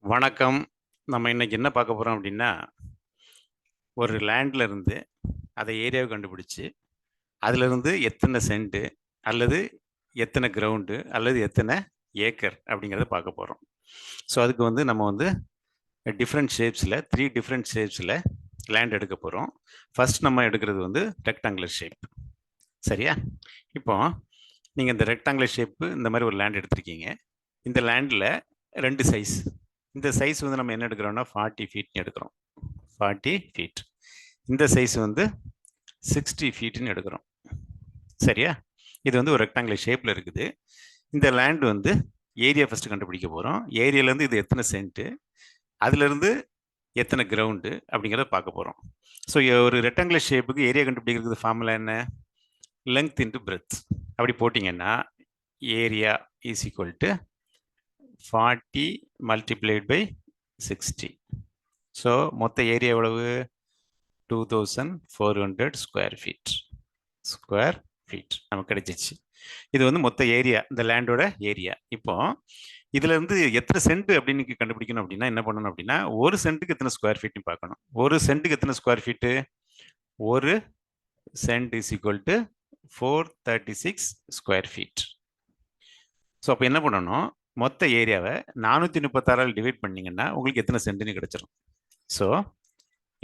வணக்கம். நம்ம இன்னைக்கு என்ன பார்க்க போறோம் அப்படின்னா, ஒரு லேண்ட்ல இருந்து அத ஏரியாவ கண்டுபிடிச்சு, அதிலிருந்து எத்தன சென்ட் அல்லது எத்தன கிரவுண்ட் அல்லது எத்தன ஏக்கர் அப்படிங்கிறத பார்க்க போறோம். ஸோ அதுக்கு நம்ம டிஃபரண்ட் ஷேப்ஸ்ல 3 டிஃபரண்ட் ஷேப்ஸ்ல லேண்ட் எடுக்க போறோம். ஃபர்ஸ்ட் நம்ம எடுக்கிறது ரெக்டாங்குலர் ஷேப். சரியா? இப்போ நீங்க இந்த ரெக்டாங்குலர் ஷேப் இந்த மாரி ஒரு லேண்ட் எடுத்திருக்கீங்க. இந்த லேண்ட்ல 2 சைஸ். இந்த சைஸ் நம்ம என்ன எடுக்கிறோம்னா 40 ஃபீட்னு எடுக்கிறோம். 40 ஃபீட். இந்த சைஸ் 60 ஃபீட்னு எடுக்கிறோம். சரியா? இது ஒரு ரெக்டாங்குலர் ஷேப்ல இருக்குது. இந்த லேண்ட் ஏரியா ஃபர்ஸ்ட் கண்டுபிடிக்க போறோம். ஏரியாலேருந்து இது எத்தனை சென்ட், அதிலிருந்து எத்தனை கிரவுண்டு அப்படிங்கிறத பார்க்க போறோம். ஸோ ஒரு ரெக்டாங்குலர் ஷேப்புக்கு ஏரியா கண்டுபிடிக்கிறதுக்கு ஃபார்முலா என்ன? Length into breadth. அப்படி போட்டிங்கன்னா area is equal to 40 multiplied by 60. So மொத்த ஏரியா எவ்வளவு? 2400 ஸ்கொயர் ஃபீட் நமக்கு கிடைச்சிச்சு. இது மொத்த ஏரியா, இந்த லேண்டோட ஏரியா. இப்போ இதுல இருந்து எத்தனை சென்ட் அப்படின்னு கண்டுபிடிக்கணும் அப்படின்னா என்ன பண்ணணும் அப்படின்னா, ஒரு சென்ட்டுக்கு எத்தனை ஸ்கொயர் ஃபீட்னு பார்க்கணும். ஒரு சென்ட்டுக்கு எத்தனை ஸ்கொயர் ஃபீட்டு? ஒரு cent is equal to 436 square feet. So அப்போ என்ன பண்ணணும், மொத்த ஏரியாவை 436 டிவைட் பண்ணீங்கன்னா உங்களுக்கு எத்தனை சென்ட்னு கிடைச்சிடும். ஸோ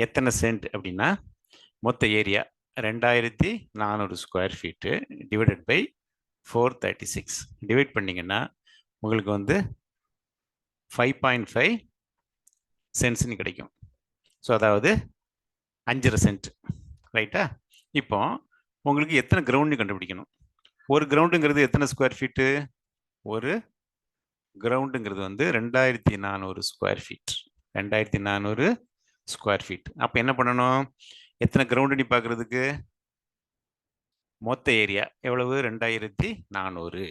எத்தனை சென்ட் அப்படின்னா மொத்த area 2400 square feet divided by 436 divide பண்ணீங்கன்னா உங்களுக்கு 5.5 சென்ட்ஸ்னு கிடைக்கும். ஸோ அதாவது 5.5 சென்ட். ரைட்டா? இப்போ உங்களுக்கு எத்தனை கிரவுண்ட்னு கண்டுபிடிக்கணும். ஒரு கிரவுண்டுங்கிறது எத்தனை ஸ்கொயர் ஃபீட்டு? ஒரு கிரவுண்டுங்கிறது 2400 ஸ்கொயர் ஃபீட். 2400 square feet. அப்போ என்ன பண்ணணும், எத்தனை கிரவுண்டுன்னு பார்க்கறதுக்கு மொத்த ஏரியா எவ்வளவு? 2400.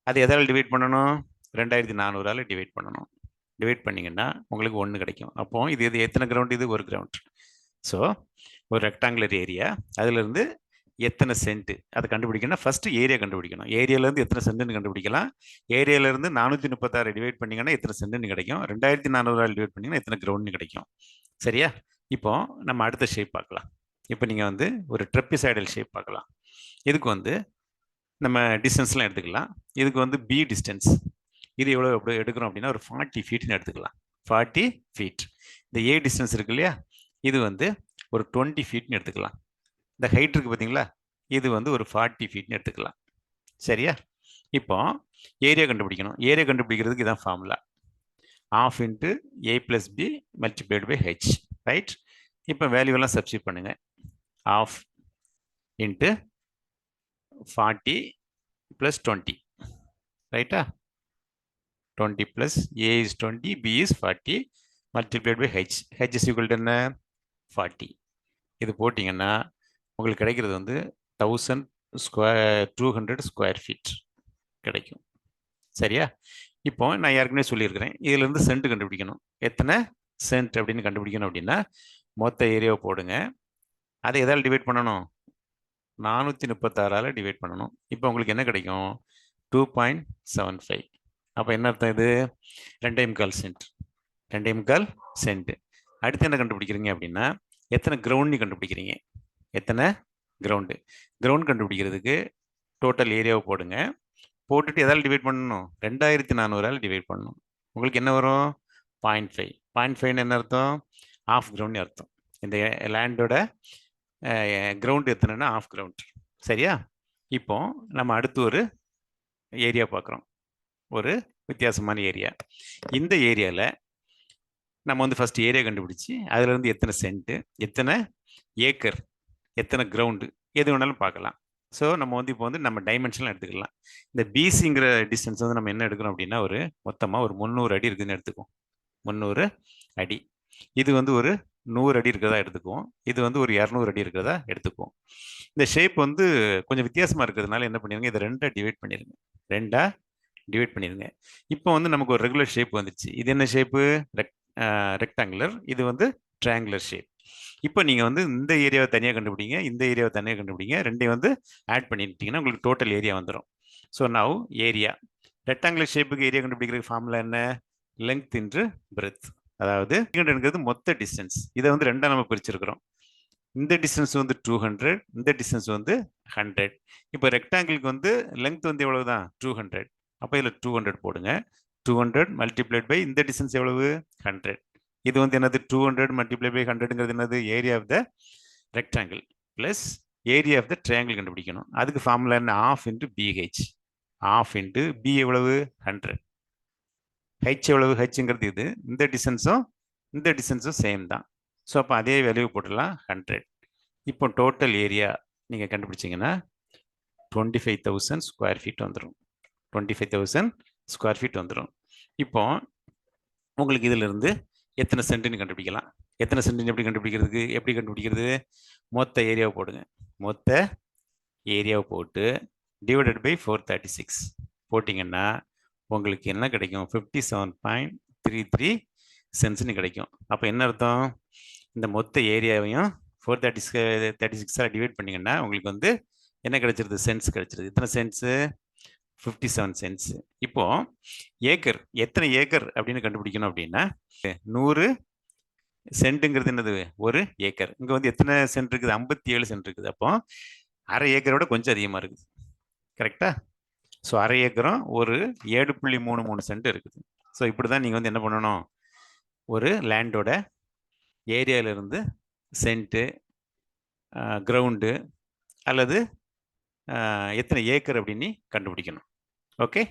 அது எதால் டிவைட் பண்ணணும்? 2400ஆல் டிவைட் பண்ணணும். டிவைட் பண்ணிங்கன்னா உங்களுக்கு 1 கிடைக்கும். அப்போ இது எத்தனை கிரவுண்ட்? இது ஒரு கிரவுண்ட். ஸோ ஒரு ரெக்டாங்குலர் ஏரியா, அதிலிருந்து எத்தனை சென்ட் அதை கண்டுபிடிக்கணும். ஃபர்ஸ்ட் ஏரியா கண்டுபிடிக்கணும். ஏரியாலேருந்து எத்தனை சென்ட்னு கண்டுபிடிக்கலாம். ஏரியாலேருந்து 436 டிவைட் பண்ணிங்கன்னா எத்தனை சென்ட்னு கிடைக்கும். 2400 டிவைட் பண்ணிங்கன்னா எத்தனை கிரவுண்ட்னு கிடைக்கும். சரியா? இப்போ நம்ம அடுத்த ஷேப் பார்க்கலாம். இப்போ நீங்கள் ஒரு ட்ரெப்பிசைடல் ஷேப் பார்க்கலாம். இதுக்கு நம்ம டிஸ்டன்ஸ்லாம் எடுத்துக்கலாம். இதுக்கு பி டிஸ்டன்ஸ். இது எவ்வளோ எப்படி எடுக்கிறோம் அப்படின்னா ஒரு 40 ஃபீட்னு எடுத்துக்கலாம். 40 ஃபீட். இந்த ஏ டிஸ்டன்ஸ் இருக்கு இல்லையா, இது ஒரு 20 ஃபீட்னு எடுத்துக்கலாம். இந்த ஹைட் இருக்கு பார்த்தீங்களா, இது ஒரு 40 ஃபீட்னு எடுத்துக்கலாம். சரியா? இப்போ ஏரியா கண்டுபிடிக்கணும். ஏரியா கண்டுபிடிக்கிறதுக்கு இதான் formula. ½ into A plus B multiplied by H. Right? இப்போ வேல்யூவெல்லாம் சப்ஸ்டியூட் பண்ணுங்க. ½ இன்ட்டு 40 ப்ளஸ் 20. ரைட்டா? 20 plus A is 20, B is 40 multiplied by H. H is equal to என்ன? 40. இது போட்டிங்கன்னா உங்களுக்கு கிடைக்கிறது 1200 ஸ்கொயர் ஃபீட் கிடைக்கும். சரியா? இப்போ நான் ஏற்கனவே சொல்லியிருக்கிறேன், இதிலிருந்து சென்ட் கண்டுபிடிக்கணும். எத்தனை சென்ட் அப்படின்னு கண்டுபிடிக்கணும் அப்படின்னா மொத்த ஏரியாவை போடுங்க. அதை எதால் டிவைட் பண்ணணும்? 436ஆல் டிவைட் பண்ணணும். இப்போ உங்களுக்கு என்ன கிடைக்கும்? 2.75. அப்போ என்ன அர்த்தம்? இது 2.25 சென்ட். 2.25 சென்ட். அடுத்து என்ன கண்டுபிடிக்கிறீங்க அப்படின்னா எத்தனை கிரவுண்ட்னு கண்டுபிடிக்கிறீங்க. எத்தனை கிரவுண்டு? கிரவுண்ட் கண்டுபிடிக்கிறதுக்கு டோட்டல் ஏரியாவை போடுங்க. போட்டுட்டு எதால் டிவைட் பண்ணணும்? 2400ஆல் டிவைட் பண்ணணும். உங்களுக்கு என்ன வரும்? 0.5. 0.5 என்ன அர்த்தம்? ½ கிரவுண்ட் அர்த்தம். இந்த லேண்டோட கிரவுண்ட் எத்தனைன்னா ½ கிரவுண்ட். சரியா? இப்போ நம்ம அடுத்து ஒரு ஏரியா பார்க்குறோம். ஒரு வித்தியாசமான ஏரியா. இந்த ஏரியாவில் நம்ம ஃபர்ஸ்ட் ஏரியா கண்டுபிடிச்சி அதிலிருந்து எத்தனை சென்ட், எத்தனை ஏக்கர், எத்தனை கிரவுண்டு எது வேணாலும் பார்க்கலாம். ஸோ நம்ம இப்போ நம்ம டைமென்ஷன்லாம் எடுத்துக்கலாம். இந்த பிசிங்கிற டிஸ்டன்ஸ் நம்ம என்ன எடுக்கிறோம் அப்படின்னா மொத்தமாக ஒரு 300 அடி இருக்குதுன்னு எடுத்துக்குவோம். 300 அடி. இது ஒரு 100 அடி இருக்கிறதா எடுத்துக்குவோம். இது ஒரு 200 அடி இருக்கிறதா எடுத்துக்குவோம். இந்த ஷேப் கொஞ்சம் வித்தியாசமாக இருக்கிறதுனால என்ன பண்ணிடுங்க, இதை 2ஆக டிவைட் பண்ணிடுங்க. 2ஆக டிவைட் பண்ணிடுங்க. இப்போ நமக்கு ஒரு ரெகுலர் ஷேப் வந்துருச்சு. இது என்ன ஷேப்பு? ரெக்டாங்குலர். இது ட்ரையாங்குலர் ஷேப். இப்போ நீங்கள் இந்த ஏரியாவை தனியாக கண்டுபிடிங்க, இந்த ஏரியாவை தனியாக கண்டுபிடிங்க. ரெண்டையும் ஆட் பண்ணிட்டீங்கன்னா உங்களுக்கு டோட்டல் ஏரியா வந்துடும். ஸோ நவ் ஏரியா ரெக்டாங்குலர் ஷேப்புக்கு ஏரியா கண்டுபிடிக்கிறதுக்கு ஃபார்முலா என்ன? Length into breadth. அதாவது 300ங்கிறது மொத்த டிஸ்டன்ஸ். இதை வந்து ரெண்டா நம்ம பிரிச்சிருக்கிறோம். இந்த டிஸ்டன்ஸ் வந்து 200, இந்த டிஸ்டன்ஸ் வந்து 100. இப்போ ரெக்டாங்கிளுக்கு வந்து லெங்த் வந்து எவ்வளவு தான்? 200. அப்போ இதில் 200 போடுங்க. 200 மல்டிப்ளைட் பை இந்த டிஸ்டன்ஸ் எவ்வளவு? 100. இது வந்து என்னது? 200 மல்டிப்ளை பை 100ங்கிறது என்னது? Area of the rectangle plus area of the triangle கண்டுபிடிக்கணும். அதுக்கு ஃபார்முலா என்ன? Half into B H. Half into B எவ்வளவு? 100. ஹெச் எவ்வளவு? ஹெச்ங்கிறது இது. இந்த டிஸ்டன்ஸும் சேம் தான். ஸோ அப்போ அதே வேல்யூ போட்டுடலாம், 100. இப்போ டோட்டல் ஏரியா நீங்கள் கண்டுபிடிச்சிங்கன்னா 25,000 ஸ்கொயர் ஃபீட் வந்துடும். 25,000 ஸ்கொயர் ஃபீட் வந்துடும். இப்போ உங்களுக்கு இதிலிருந்து எத்தனை சென்ட்டுன்னு கண்டுபிடிக்கலாம். எத்தனை சென்ட்டுன்னு எப்படி கண்டுபிடிக்கிறது? மொத்த ஏரியாவை போடுங்க. மொத்த ஏரியாவை போட்டு டிவைடட் பை 436 போட்டிங்கன்னா உங்களுக்கு என்ன கிடைக்கும்? 57.33 சென்ட்ஸ்னு கிடைக்கும். அப்போ என்ன அர்த்தம்? இந்த மொத்த ஏரியாவையும் 436 டிவைட் பண்ணிங்கன்னா உங்களுக்கு வந்து என்ன கிடைச்சிருது? சென்ட்ஸ் கிடைச்சிருது. எத்தனை சென்ட்ஸு? 57 சென்ட்ஸ். இப்போ ஏக்கர், எத்தனை ஏக்கர் அப்படின்னு கண்டுபிடிக்கணும் அப்படின்னா 100 சென்ட்டுங்கிறது என்னது? ஒரு ஏக்கர். இங்கே வந்து எத்தனை சென்ட் இருக்குது? 57 சென்ட் இருக்குது. அப்போ அரை ஏக்கரோட கொஞ்சம் அதிகமாக இருக்குது. கரெக்டா? ஸோ அரை ஏக்கரும் ஒரு 7.33 சென்ட் இருக்குது. ஸோ இப்படி தான் நீங்கள் வந்து என்ன பண்ணணும்? ஒரு லேண்டோட ஏரியாவிலிருந்து சென்ட்டு, கிரவுண்டு அல்லது எத்தனை ஏக்கர் அப்படின்னு கண்டுபிடிக்கணும். ஓகே.